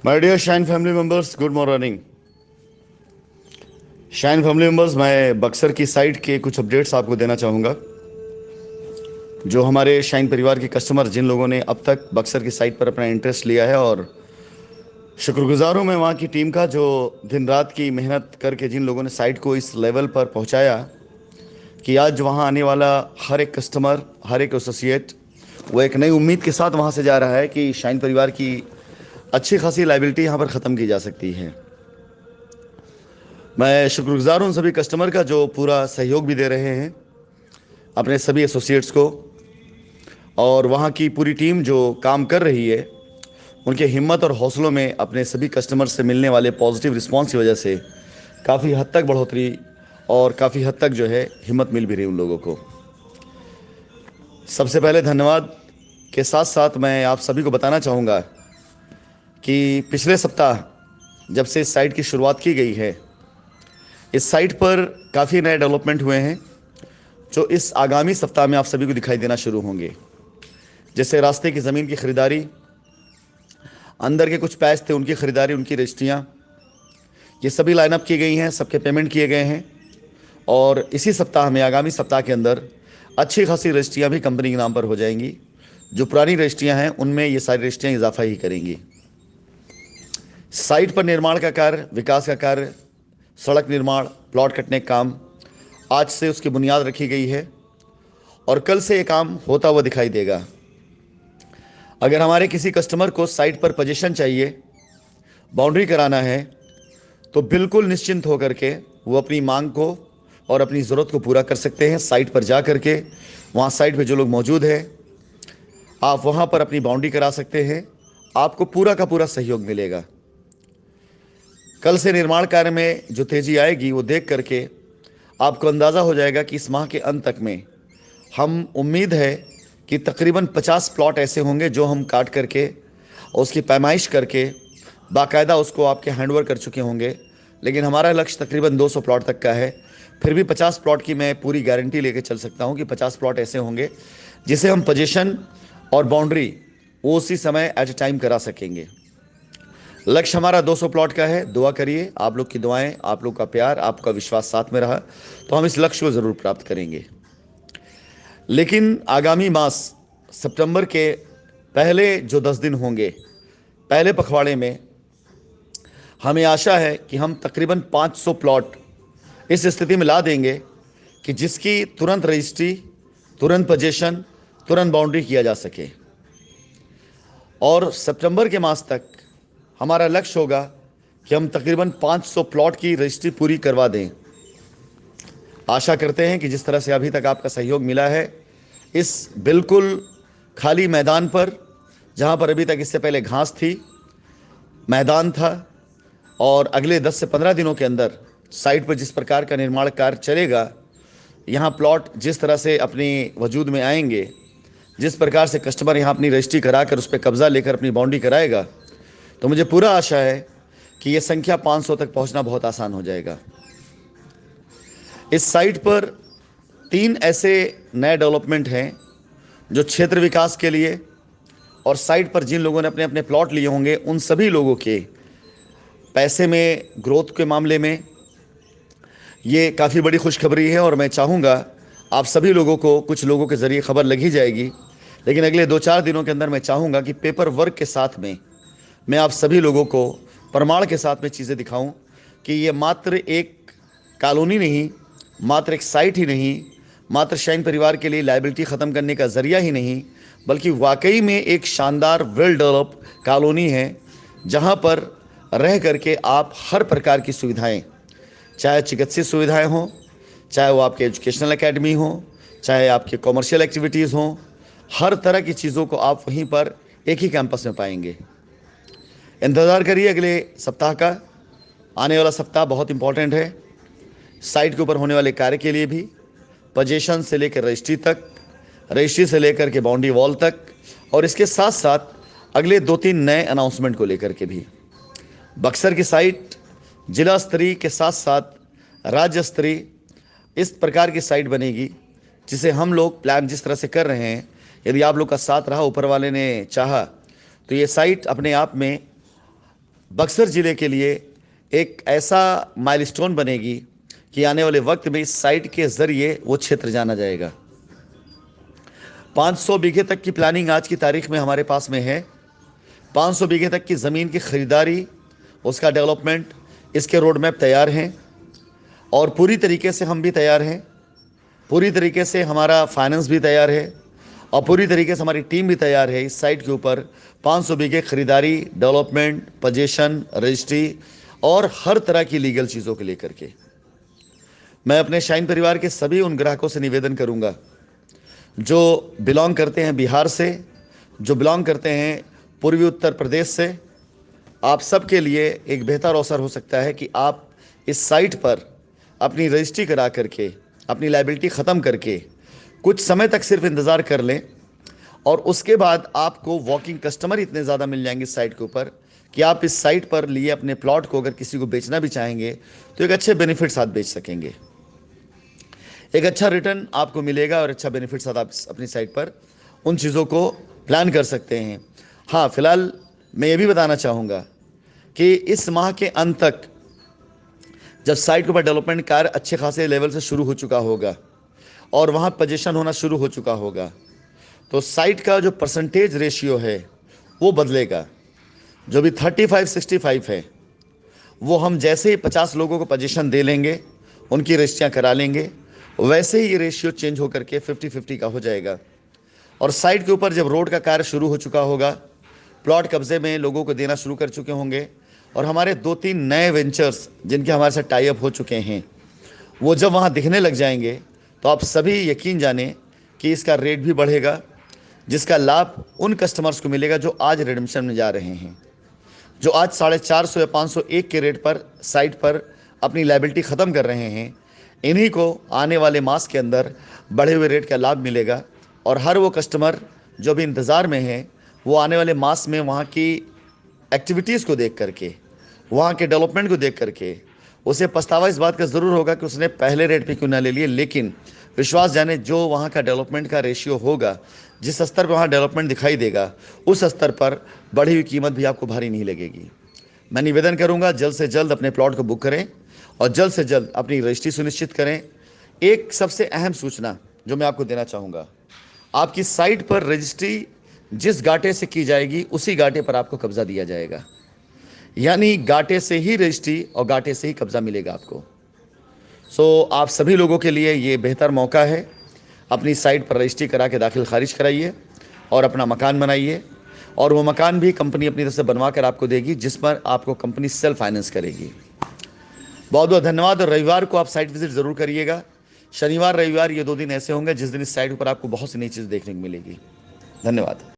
My dear Shine family members, good morning. Shine family members, मैं बक्सर की site के कुछ अपडेट्स आपको देना चाहूँगा। जो हमारे शाइन परिवार के कस्टमर, जिन लोगों ने अब तक बक्सर की साइट पर अपना इंटरेस्ट लिया है, और शुक्रगुजार हूँ मैं वहाँ की टीम का, जो दिन रात की मेहनत करके जिन लोगों ने साइट को इस लेवल पर पहुँचाया कि आज वहाँ आने वाला हर एक कस्टमर, हर एक एसोसिएट, वो एक नई उम्मीद के साथ वहाँ से जा रहा है कि शाइन परिवार की अच्छी खासी लाइबिलिटी यहाँ पर ख़त्म की जा सकती है। मैं शुक्रगुजार हूँ सभी कस्टमर का, जो पूरा सहयोग भी दे रहे हैं अपने सभी एसोसिएट्स को, और वहाँ की पूरी टीम जो काम कर रही है, उनके हिम्मत और हौसलों में अपने सभी कस्टमर से मिलने वाले पॉजिटिव रिस्पांस की वजह से काफ़ी हद तक बढ़ोतरी और काफ़ी हद तक जो है हिम्मत मिल भी रही उन लोगों को। सबसे पहले धन्यवाद के साथ साथ मैं आप सभी को बताना चाहूँगा कि पिछले सप्ताह जब से इस साइट की शुरुआत की गई है, इस साइट पर काफ़ी नए डेवलपमेंट हुए हैं जो इस आगामी सप्ताह में आप सभी को दिखाई देना शुरू होंगे। जैसे रास्ते की ज़मीन की खरीदारी, अंदर के कुछ पैच थे उनकी खरीदारी, उनकी रजिस्ट्रियाँ, ये सभी लाइनअप की गई हैं, सबके पेमेंट किए गए हैं। और इसी सप्ताह में, आगामी सप्ताह के अंदर, अच्छी खासी रजिस्ट्रियाँ भी कंपनी के नाम पर हो जाएंगी। जो पुरानी रजिस्ट्रियाँ हैं उनमें ये सारी रजिस्ट्रियाँ इजाफा ही करेंगी। साइट पर निर्माण का कार्य, विकास का कार्य, सड़क निर्माण, प्लॉट कटने का काम, आज से उसकी बुनियाद रखी गई है और कल से ये काम होता हुआ दिखाई देगा। अगर हमारे किसी कस्टमर को साइट पर पोजीशन चाहिए, बाउंड्री कराना है, तो बिल्कुल निश्चिंत होकर के वो अपनी मांग को और अपनी ज़रूरत को पूरा कर सकते हैं। साइट पर जा कर के, वहाँ साइट पे जो लोग मौजूद हैं, आप वहाँ पर अपनी बाउंड्री करा सकते हैं। आपको पूरा का पूरा सहयोग मिलेगा। कल से निर्माण कार्य में जो तेज़ी आएगी, वो देख करके आपको अंदाज़ा हो जाएगा कि इस माह के अंत तक में हम, उम्मीद है कि तकरीबन 50 प्लॉट ऐसे होंगे जो हम काट करके और उसकी पैमाइश करके बाकायदा उसको आपके हैंडओवर कर चुके होंगे। लेकिन हमारा लक्ष्य तकरीबन 200 प्लॉट तक का है। फिर भी 50 प्लॉट की मैं पूरी गारंटी लेके चल सकता हूँ कि 50 प्लॉट ऐसे होंगे जिसे हम पोजीशन और बाउंड्री वो उसी समय एट ए टाइम करा सकेंगे। लक्ष्य हमारा 200 प्लॉट का है। दुआ करिए, आप लोग की दुआएं, आप लोग का प्यार, आपका विश्वास साथ में रहा तो हम इस लक्ष्य को ज़रूर प्राप्त करेंगे। लेकिन आगामी मास सितंबर के पहले जो 10 दिन होंगे, पहले पखवाड़े में, हमें आशा है कि हम तकरीबन 500 प्लॉट इस स्थिति में ला देंगे कि जिसकी तुरंत रजिस्ट्री, तुरंत पोजीशन, तुरंत बाउंड्री किया जा सके। और सितंबर के मास तक हमारा लक्ष्य होगा कि हम तकरीबन 500 प्लॉट की रजिस्ट्री पूरी करवा दें। आशा करते हैं कि जिस तरह से अभी तक आपका सहयोग मिला है, इस बिल्कुल खाली मैदान पर, जहां पर अभी तक इससे पहले घास थी, मैदान था, और अगले 10 से 15 दिनों के अंदर साइट पर जिस प्रकार का निर्माण कार्य चलेगा, यहाँ प्लॉट जिस तरह से अपनी वजूद में आएंगे, जिस प्रकार से कस्टमर यहाँ अपनी रजिस्ट्री कराकर उस पर कब्जा लेकर अपनी बाउंड्री कराएगा, तो मुझे पूरा आशा है कि ये संख्या 500 तक पहुँचना बहुत आसान हो जाएगा। इस साइट पर 3 ऐसे नए डेवलपमेंट हैं जो क्षेत्र विकास के लिए और साइट पर जिन लोगों ने अपने अपने प्लॉट लिए होंगे, उन सभी लोगों के पैसे में ग्रोथ के मामले में ये काफ़ी बड़ी खुशखबरी है। और मैं चाहूँगा आप सभी लोगों को, कुछ लोगों के ज़रिए खबर लगी जाएगी, लेकिन अगले 2-4 दिनों के अंदर मैं चाहूँगा कि पेपर वर्क के साथ में मैं आप सभी लोगों को प्रमाण के साथ में चीज़ें दिखाऊं कि ये मात्र एक कॉलोनी नहीं, मात्र एक साइट ही नहीं, मात्र शाइन परिवार के लिए लायबिलिटी ख़त्म करने का ज़रिया ही नहीं, बल्कि वाकई में एक शानदार वेल डेवलप कॉलोनी है, जहां पर रह करके आप हर प्रकार की सुविधाएं, चाहे चिकित्सीय सुविधाएं हों, चाहे वो आपके एजुकेशनल एकेडमी हो, चाहे आपके कॉमर्शियल एक्टिविटीज़ हों, हर तरह की चीज़ों को आप वहीं पर एक ही कैंपस में पाएंगे। इंतज़ार करिए अगले सप्ताह का। आने वाला सप्ताह बहुत इंपॉर्टेंट है साइट के ऊपर होने वाले कार्य के लिए भी, पोजीशन से लेकर रजिस्ट्री तक, रजिस्ट्री से लेकर के बाउंड्री वॉल तक, और इसके साथ साथ अगले 2-3 नए अनाउंसमेंट को लेकर के भी। बक्सर की साइट जिला स्तरीय के साथ साथ राज्य स्तरीय इस प्रकार की साइट बनेगी, जिसे हम लोग प्लान जिस तरह से कर रहे हैं, यदि आप लोग का साथ रहा, ऊपर वाले ने चाहा, तो ये साइट अपने आप में बक्सर ज़िले के लिए एक ऐसा माइलस्टोन बनेगी कि आने वाले वक्त में इस साइट के ज़रिए वो क्षेत्र जाना जाएगा। 500 बीघे तक की प्लानिंग आज की तारीख में हमारे पास में है। 500 बीघे तक की ज़मीन की खरीदारी, उसका डेवलपमेंट, इसके रोड मैप तैयार हैं और पूरी तरीके से हम भी तैयार हैं। पूरी तरीके से हमारा फाइनेंस भी तैयार है और पूरी तरीके से हमारी टीम भी तैयार है इस साइट के ऊपर 500 बीघे खरीदारी, डेवलपमेंट, पोजीशन, रजिस्ट्री और हर तरह की लीगल चीज़ों को लेकर के। मैं अपने शाइन परिवार के सभी उन ग्राहकों से निवेदन करूंगा जो बिलोंग करते हैं बिहार से, जो बिलोंग करते हैं पूर्वी उत्तर प्रदेश से। आप सबके लिए एक बेहतर अवसर हो सकता है कि आप इस साइट पर अपनी रजिस्ट्री करा करके, अपनी लायबिलिटी ख़त्म करके कुछ समय तक सिर्फ इंतज़ार कर लें और उसके बाद आपको वॉकिंग कस्टमर इतने ज़्यादा मिल जाएंगे इस साइट के ऊपर कि आप इस साइट पर लिए अपने प्लॉट को अगर किसी को बेचना भी चाहेंगे तो एक अच्छे बेनिफिट साथ बेच सकेंगे। एक अच्छा रिटर्न आपको मिलेगा और अच्छा बेनिफिट साथ आप अपनी साइट पर उन चीज़ों को प्लान कर सकते हैं। हाँ, फिलहाल मैं ये भी बताना चाहूँगा कि इस माह के अंत तक जब साइट के ऊपर डेवलपमेंट कार्य अच्छे खासे लेवल से शुरू हो चुका होगा और वहाँ पोजीशन होना शुरू हो चुका होगा तो साइट का जो परसेंटेज रेशियो है वो बदलेगा। जो भी 35-65 है वो हम जैसे ही 50 लोगों को पोजीशन दे लेंगे, उनकी रजिस्ट्रियाँ करा लेंगे, वैसे ही ये रेशियो चेंज होकर के 50-50 का हो जाएगा। और साइट के ऊपर जब रोड का कार्य शुरू हो चुका होगा, प्लॉट कब्जे में लोगों को देना शुरू कर चुके होंगे और हमारे 2-3 नए वेंचर्स जिनके हमारे साथ टाई अप हो चुके हैं वो जब वहाँ दिखने लग जाएंगे तो आप सभी यकीन जानें कि इसका रेट भी बढ़ेगा, जिसका लाभ उन कस्टमर्स को मिलेगा जो आज रिडम्पशन में जा रहे हैं, जो आज 450 या 501 के रेट पर साइट पर अपनी लायबिलिटी ख़त्म कर रहे हैं। इन्हीं को आने वाले मास के अंदर बढ़े हुए रेट का लाभ मिलेगा और हर वो कस्टमर जो भी इंतज़ार में है वो आने वाले मास में वहाँ की एक्टिविटीज़ को देख करके, वहाँ के डेवलपमेंट को देख करके उसे पछतावा इस बात का ज़रूर होगा कि उसने पहले रेट पे क्यों ना ले लिए। लेकिन विश्वास जाने जो वहाँ का डेवलपमेंट का रेशियो होगा, जिस स्तर पर वहाँ डेवलपमेंट दिखाई देगा, उस स्तर पर बढ़ी हुई कीमत भी आपको भारी नहीं लगेगी। मैं निवेदन करूँगा जल्द से जल्द अपने प्लॉट को बुक करें और जल्द से जल्द अपनी रजिस्ट्री सुनिश्चित करें। एक सबसे अहम सूचना जो मैं आपको देना चाहूँगा, आपकी साइट पर रजिस्ट्री जिस गाटे से की जाएगी उसी गाटे पर आपको कब्जा दिया जाएगा, यानी गाटे से ही रजिस्ट्री और गाटे से ही कब्जा मिलेगा आपको। आप सभी लोगों के लिए ये बेहतर मौका है। अपनी साइट पर रजिस्ट्री करा के दाखिल खारिज कराइए और अपना मकान बनाइए और वो मकान भी कंपनी अपनी तरफ से बनवा कर आपको देगी, जिस पर आपको कंपनी सेल्फ फाइनेंस करेगी। बहुत बहुत धन्यवाद। और रविवार को आप साइट विजिट ज़रूर करिएगा। शनिवार रविवार ये 2 दिन ऐसे होंगे जिस दिन इस साइट पर आपको बहुत सी नई चीज़ देखने को मिलेगी। धन्यवाद।